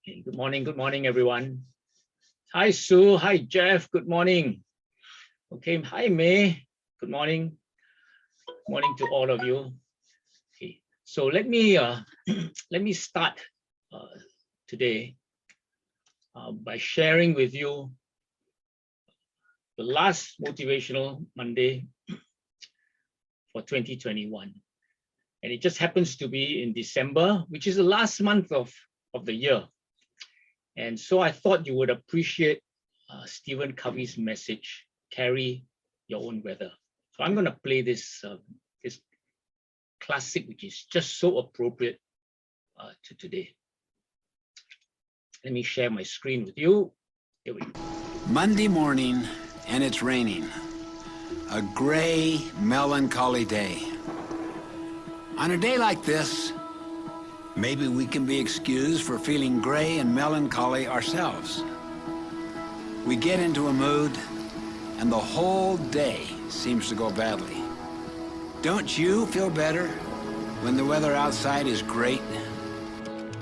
Okay, good morning, everyone. Hi, Sue. Hi, Jeff. Good morning. Okay, hi, May. Good morning. Good morning to all of you. Okay, so let me let me start today by sharing with you the last motivational Monday for 2021, and it just happens to be in December, which is the last month of the year. And so I thought you would appreciate Stephen Covey's message, carry your own weather. So I'm going to play this classic, which is just so appropriate to today. Let me share my screen with you. Here we go. Monday morning, and it's raining. A gray, melancholy day. On a day like this, maybe we can be excused for feeling gray and melancholy ourselves. We get into a mood, and the whole day seems to go badly. Don't you feel better when the weather outside is great?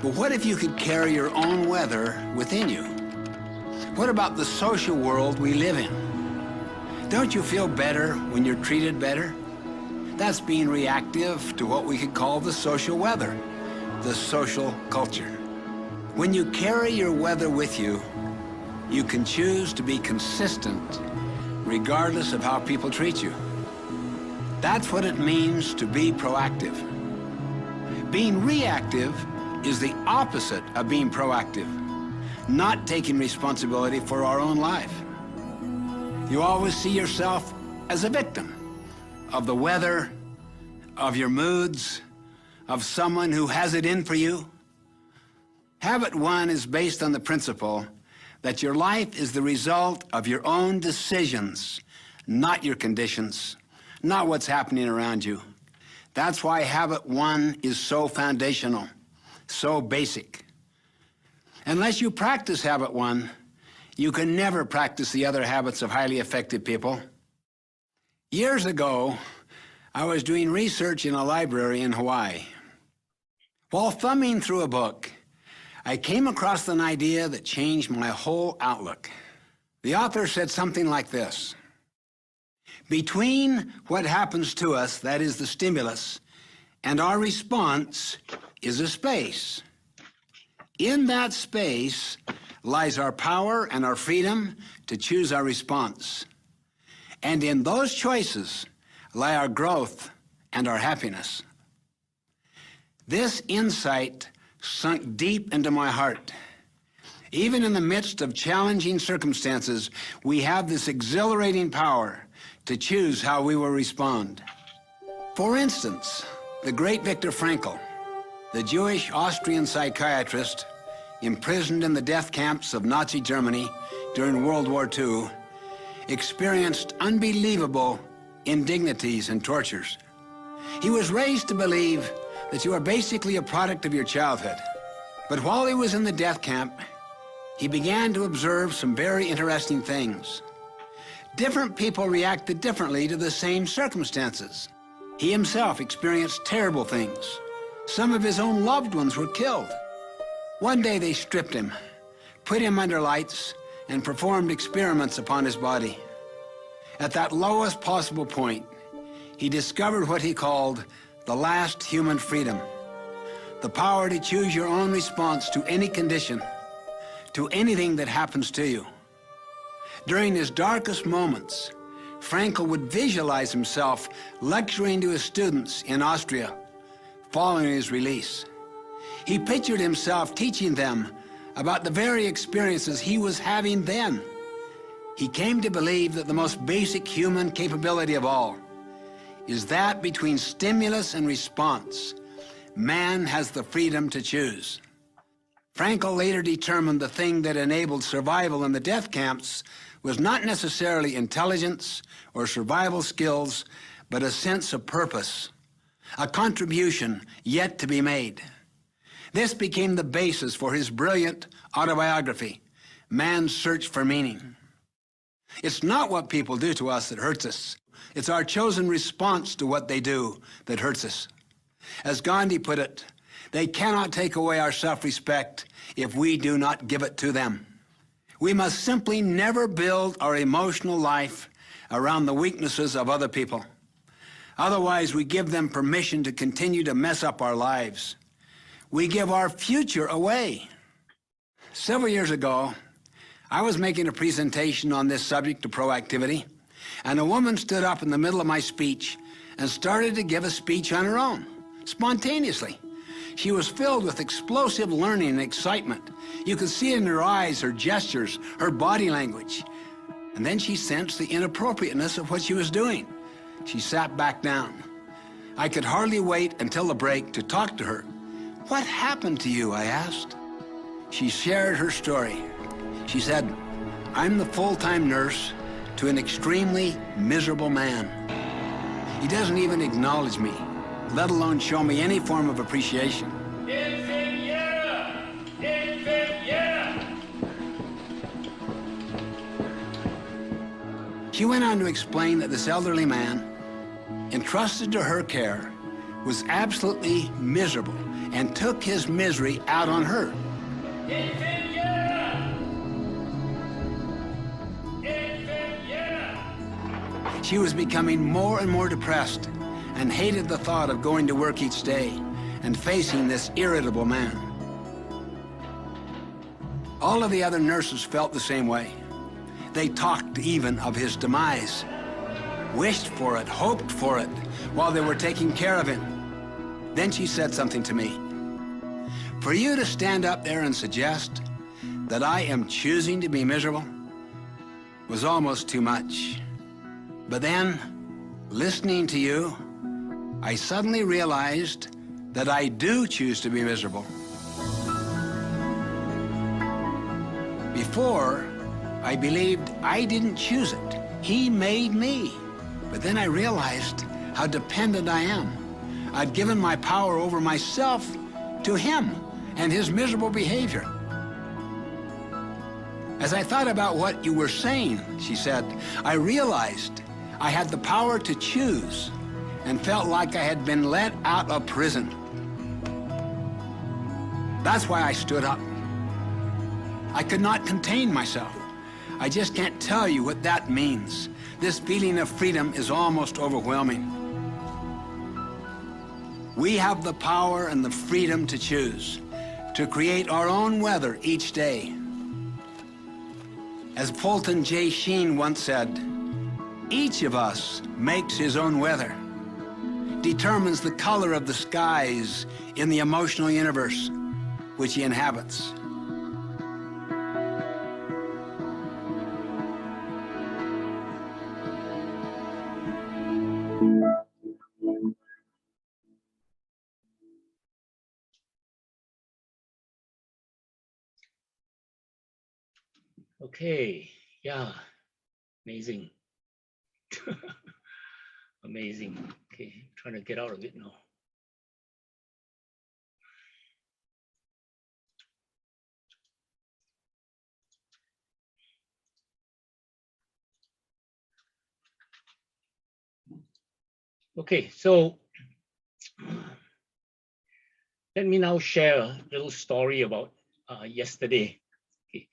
But what if you could carry your own weather within you? What about the social world we live in? Don't you feel better when you're treated better? That's being reactive to what we could call the social weather, the social culture. When you carry your weather with you, you can choose to be consistent regardless of how people treat you. That's what it means to be proactive. Being reactive is the opposite of being proactive, not taking responsibility for our own life. You always see yourself as a victim of the weather, of your moods, of someone who has it in for you. Habit 1 is based on the principle that your life is the result of your own decisions, not your conditions, not what's happening around you. That's why Habit 1 is so foundational, so basic. Unless you practice Habit 1, you can never practice the other habits of highly effective people. Years ago, I was doing research in a library in Hawaii. While thumbing through a book, I came across an idea that changed my whole outlook. The author said something like this: between what happens to us, that is the stimulus, and our response is a space. In that space lies our power and our freedom to choose our response. And in those choices lie our growth and our happiness. This insight sunk deep into my heart. Even in the midst of challenging circumstances, we have this exhilarating power to choose how we will respond. For instance, the great Viktor Frankl, the Jewish Austrian psychiatrist imprisoned in the death camps of Nazi Germany during World War II, experienced unbelievable indignities and tortures. He was raised to believe that you are basically a product of your childhood. But while he was in the death camp, he began to observe some very interesting things. Different people reacted differently to the same circumstances. He himself experienced terrible things. Some of his own loved ones were killed. One day they stripped him, put him under lights, and performed experiments upon his body. At that lowest possible point, he discovered what he called the last human freedom, the power to choose your own response to any condition, to anything that happens to you. During his darkest moments, Frankl would visualize himself lecturing to his students in Austria following his release. He pictured himself teaching them about the very experiences he was having then. He came to believe that the most basic human capability of all is that between stimulus and response, man has the freedom to choose. Frankl later determined the thing that enabled survival in the death camps was not necessarily intelligence or survival skills, but a sense of purpose, a contribution yet to be made. This became the basis for his brilliant autobiography, Man's Search for Meaning. It's not what people do to us that hurts us. It's our chosen response to what they do that hurts us. As Gandhi put it, They cannot take away our self-respect if we do not give it to them. We must simply never build our emotional life around the weaknesses of other people. Otherwise, we give them permission to continue to mess up our lives. We give our future away. Several years ago, I was making a presentation on this subject of proactivity, and a woman stood up in the middle of my speech and started to give a speech on her own, spontaneously. She was filled with explosive learning and excitement. You could see it in her eyes, her gestures, her body language. And then she sensed the inappropriateness of what she was doing. She sat back down. I could hardly wait until the break to talk to her. "What happened to you?" I asked. She shared her story. She said, "I'm the full-time nurse to an extremely miserable man. He doesn't even acknowledge me, let alone show me any form of appreciation." She went on to explain that this elderly man, entrusted to her care, was absolutely miserable and took his misery out on her. She was becoming more and more depressed and hated the thought of going to work each day and facing this irritable man. All of the other nurses felt the same way. They talked even of his demise, wished for it, hoped for it, while they were taking care of him. Then she said something to me. "For you to stand up there and suggest that I am choosing to be miserable was almost too much. But then, listening to you, I suddenly realized that I do choose to be miserable. Before, I believed I didn't choose it. He made me. But then I realized how dependent I am. I'd given my power over myself to him and his miserable behavior." "As I thought about what you were saying," she said, "I realized I had the power to choose and felt like I had been let out of prison. That's why I stood up. I could not contain myself. I just can't tell you what that means. This feeling of freedom is almost overwhelming. We have the power and the freedom to choose, to create our own weather each day. As Fulton J. Sheen once said, each of us makes his own weather, determines the color of the skies in the emotional universe which he inhabits." Okay, yeah, amazing. Amazing. Okay, trying to get out of it now. Okay, so let me now share a little story about yesterday. Okay.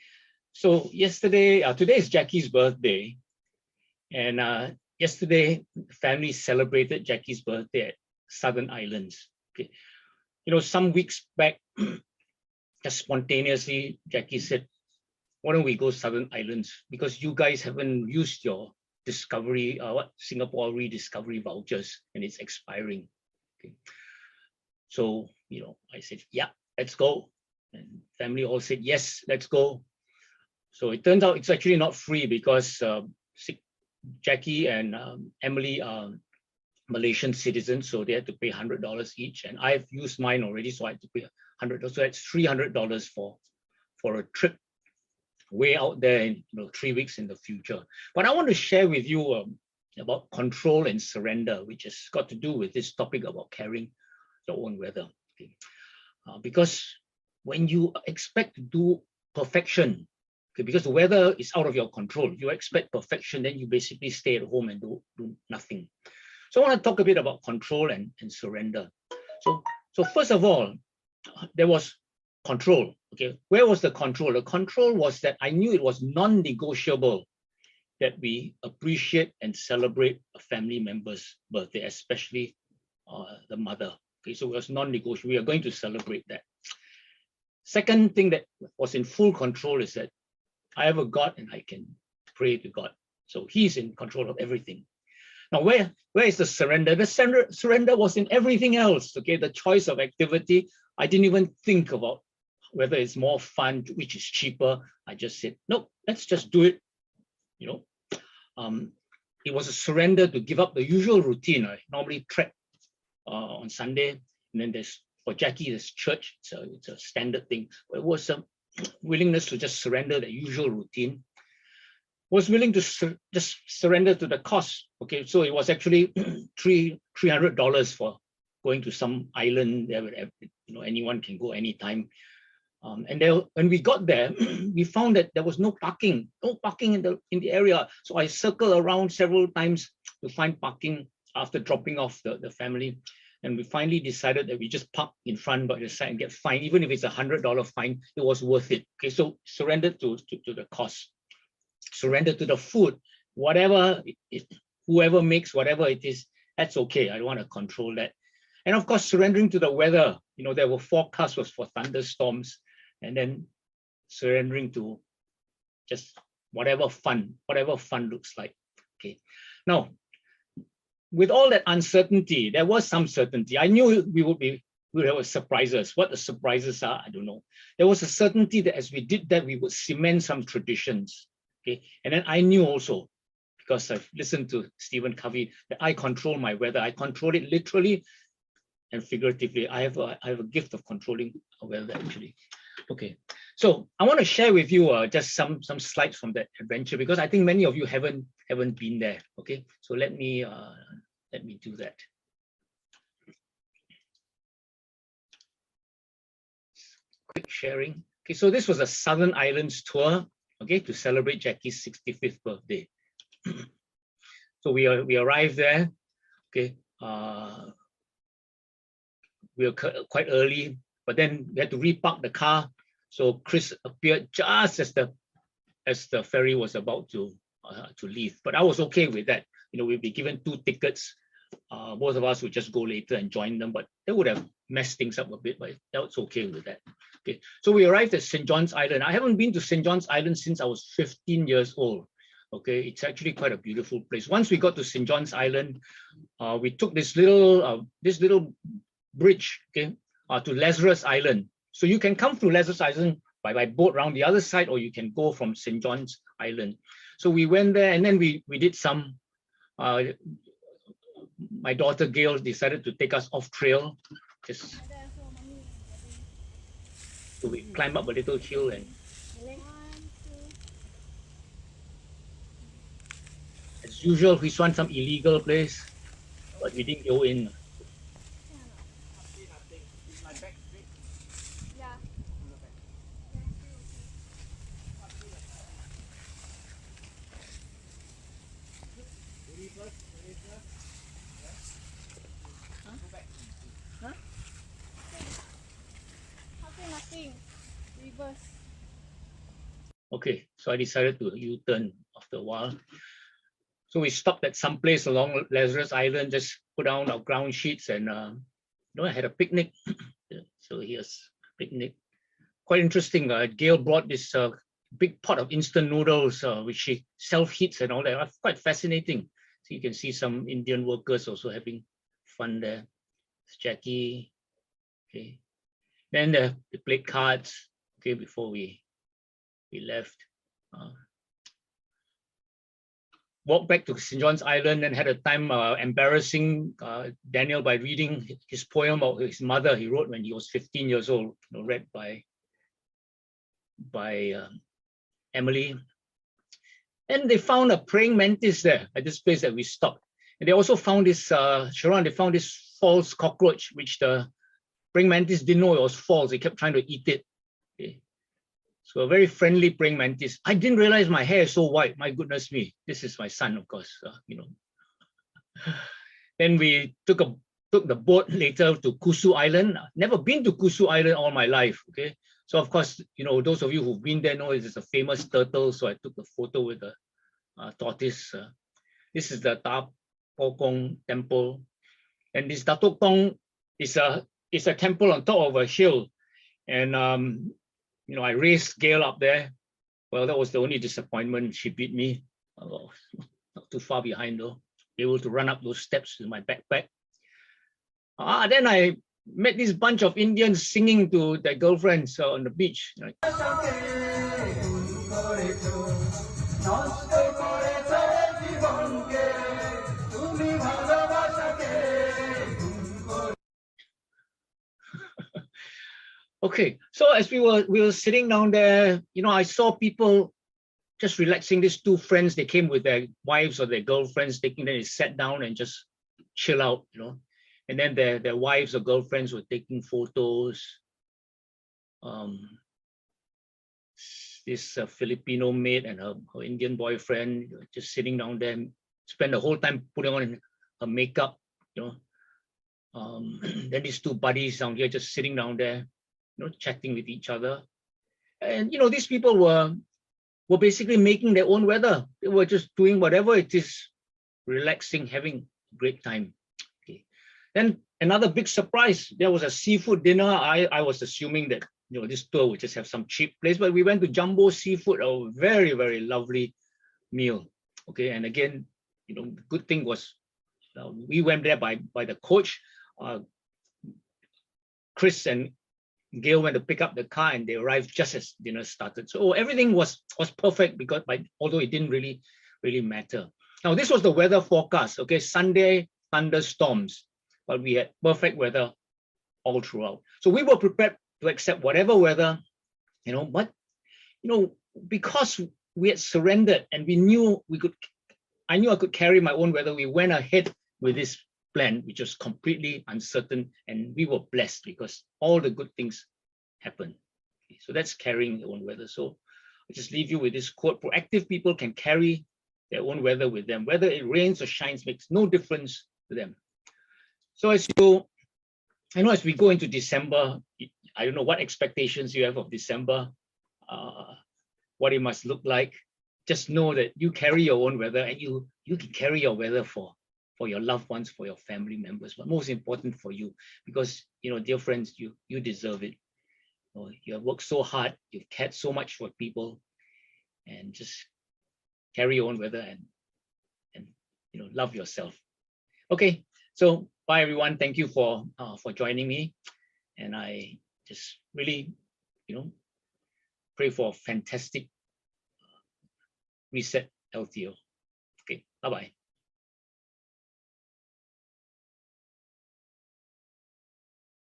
So yesterday, today is Jackie's birthday, and yesterday the family celebrated Jackie's birthday at Southern Islands. Okay, you know, some weeks back, just spontaneously, Jackie said, "Why don't we go Southern Islands? Because you guys haven't used your Discovery, Singapore rediscovery vouchers, and it's expiring." Okay, so you know, I said, "Yeah, let's go," and family all said, "Yes, let's go." So it turns out it's actually not free because Jackie and Emily are Malaysian citizens, so they had to pay $100 each, and I've used mine already, so I had to pay $100. So that's $300 for a trip way out there in 3 weeks in the future. But I want to share with you about control and surrender, which has got to do with this topic about carrying your own weather. Okay? Because when you expect to do perfection, okay, because the weather is out of your control, you expect perfection, then you basically stay at home and do nothing. So I want to talk a bit about control and surrender. So first of all, there was control. Okay, where was the control? The control was that I knew it was non-negotiable that we appreciate and celebrate a family member's birthday, especially the mother. Okay, so it was non-negotiable. We are going to celebrate that. Second thing that was in full control is that I have a God and I can pray to God. So he's in control of everything. Now, where is the surrender? The surrender was in everything else. Okay, the choice of activity, I didn't even think about whether it's more fun, which is cheaper. I just said, no, let's just do it. You know, it was a surrender to give up the usual routine. I normally trek on Sunday, and then there's, for Jackie, there's church. So it's a standard thing. But it was a willingness to just surrender the usual routine. Was willing to just surrender to the cost. Okay, so it was actually $300 for going to some island. You know, anyone can go anytime. And then when we got there, we found that there was no parking in the area. So I circled around several times to find parking after dropping off the family. And we finally decided that we just park in front by the side and get fined. Even if it's $100 fine, it was worth it. Okay, so surrendered to the cost. Surrender to the food, whatever whoever makes whatever it is, that's okay. I don't want to control that. And of course, surrendering to the weather. You know, there were forecasts was for thunderstorms, and then surrendering to just whatever fun looks like. Okay. Now, with all that uncertainty, there was some certainty. I knew we would have surprises. What the surprises are, I don't know. There was a certainty that as we did that, we would cement some traditions. Okay, and then I knew also, because I've listened to Stephen Covey, that I control my weather. I control it literally and figuratively. I have a gift of controlling weather actually. Okay, so I want to share with you just some slides from that adventure, because I think many of you haven't been there. Okay, so let me do that. Quick sharing. Okay, so this was a Southern Islands tour. Okay, to celebrate Jackie's 65th birthday. So we arrived there. Okay, we were quite early, but then we had to repark the car. So Chris appeared just as the ferry was about to leave. But I was okay with that. You know, we'd be given 2 tickets. Both of us would just go later and join them, but they would have messed things up a bit, but that was okay with that. Okay, so we arrived at St. John's Island. I haven't been to St. John's Island since I was 15 years old. Okay, it's actually quite a beautiful place. Once we got to St. John's Island, we took this little bridge, okay, to Lazarus Island. So you can come through Lazarus Island by boat around the other side, or you can go from St. John's Island. So we went there, and then we did some. My daughter Gail decided to take us off trail. So we climb up a little hill, and as usual, we found some illegal place, but we didn't go in. Okay, so I decided to U-turn after a while. So we stopped at some place along Lazarus Island, just put down our ground sheets, and I had a picnic. So here's a picnic. Quite interesting. Gail brought this big pot of instant noodles, which she self-heats and all that. Quite fascinating. So you can see some Indian workers also having fun there. It's Jackie. Okay. Then they played cards. Okay, before we left. Walked back to St. John's Island and had a time embarrassing Daniel by reading his poem of his mother he wrote when he was 15 years old, read by Emily. And they found a praying mantis there at this place that we stopped. And they also found this, Sharon, they found this false cockroach, which the praying mantis didn't know it was false. They kept trying to eat it. Okay. So a very friendly praying mantis. I didn't realize my hair is so white. My goodness me. This is my son, of course. Then we took a took the boat later to Kusu Island. Never been to Kusu Island all my life. Okay, so of course, those of you who've been there know it's a famous turtle. So I took the photo with the tortoise. This is the Ta Po Kong temple, and this Datuk Tong is a temple on top of a hill, and I raced Gail up there. Well, that was the only disappointment. She beat me. Oh, not too far behind though. Able to run up those steps with my backpack. Then I met this bunch of Indians singing to their girlfriends on the beach. Okay, so as we were sitting down there, I saw people just relaxing. These two friends, they came with their wives or their girlfriends, they sat down and just chill out, and then their wives or girlfriends were taking photos. This Filipino maid and her Indian boyfriend just sitting down there, spend the whole time putting on her makeup, then these two buddies down here just sitting down there, chatting with each other. And these people were basically making their own weather. They were just doing whatever it is, relaxing, having a great time. Okay. Then another big surprise, there was a seafood dinner. I was assuming that this tour would just have some cheap place, but we went to Jumbo Seafood, a very, very lovely meal. Okay, and again, the good thing was we went there by the coach. Chris and Gail went to pick up the car, and they arrived just as dinner started. So everything was perfect, because although it didn't really matter. Now this was the weather forecast. Okay, Sunday thunderstorms, but we had perfect weather all throughout. So we were prepared to accept whatever weather, but because we had surrendered and we knew I knew I could carry my own weather. We went ahead with this plan, which was completely uncertain, and we were blessed because all the good things happened. Okay, so that's carrying your own weather. So I'll just leave you with this quote: proactive people can carry their own weather with them. Whether it rains or shines makes no difference to them. So as we go into December, I don't know what expectations you have of December, what it must look like. Just know that you carry your own weather, and you can carry your weather for your loved ones, for your family members, but most important for you, because dear friends, you deserve it. You have worked so hard, you've cared so much for people, and just carry your own weather and love yourself. Okay, so bye everyone. Thank you for joining me, and I just really pray for a fantastic Reset LTO. Okay, bye bye.